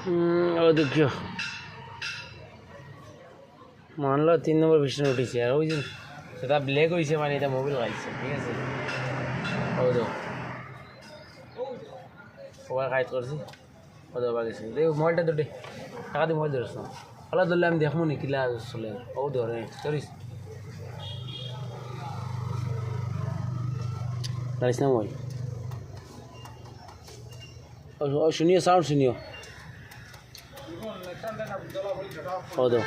ও দেখিও মানলো 3 নম্বর পিছনে উঠেছে আর ওই যে সেটা ব্ল্যাক হয়েছে মানে এটা মোবাইল খাইছে ঠিক আছে ও দো ওবার খাইত করছি ও দো বাগেছে দেখ মোবাইলটা দুটে টাকা দিয়ে মোবাইল ধরেছ না ওলা ধরলে আমি দেখবো নি কিলা চলে ও ধরে ধরিস ধরিস না মোবাইল ও শুনিও সাউন্ড শুনিও ಹೌದು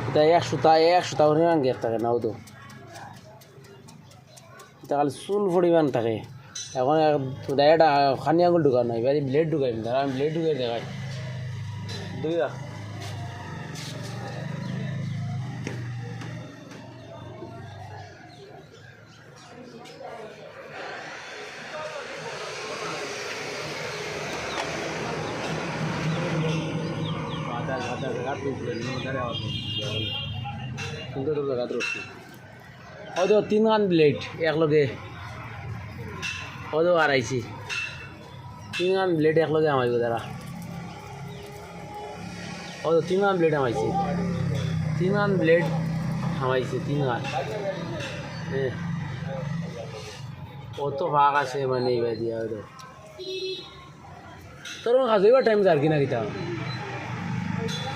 এটা 100টা পরিমাণ গ্যাপ থাকে না হৌতো এটা খালি চুল পরিমাণ থাকে এখন ডাইরেক্ট খানি আঙুল ঢুকানো নাই এবার ব্লেড ঢুকাই আমি ব্লেড ঢুকাই দেখাই দুইটা হয়তো 3 ব্লেড একলগে হয়তো আড়াইছি 3 ব্লেড একলগে আমাইব দাঁড়া হয়তো 3 ব্লেড আমাইছি 3 ব্লেড আমাইছে 3 হ্যাঁ অত ভাগ আছে মানে এইবার দিয়া হয়তো তোর কাজ এবার টাইম যার কিনা কিতা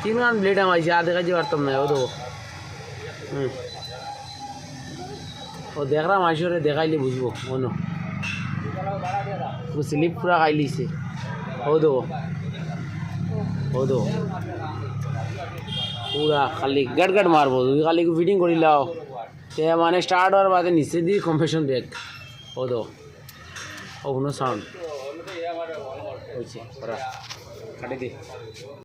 3 ব্লেড আমাইছে আর দেখাইতে পারতাম না ও তো ও দেখলাম আইসরে দেখাইলে বুঝবো মনো স্লিপ পুরা খাই লিছে হৌদো পুরা খালি গাট গাট মারবো তুমি খালি ফিটিং করি লাও সে মানে স্টার্ট হওয়ার বাদে নিচে দিয়ে কম্প্রেশন ব্রেক হৌদো ও কোনো সাউন্ড হয়েছে কাটি দি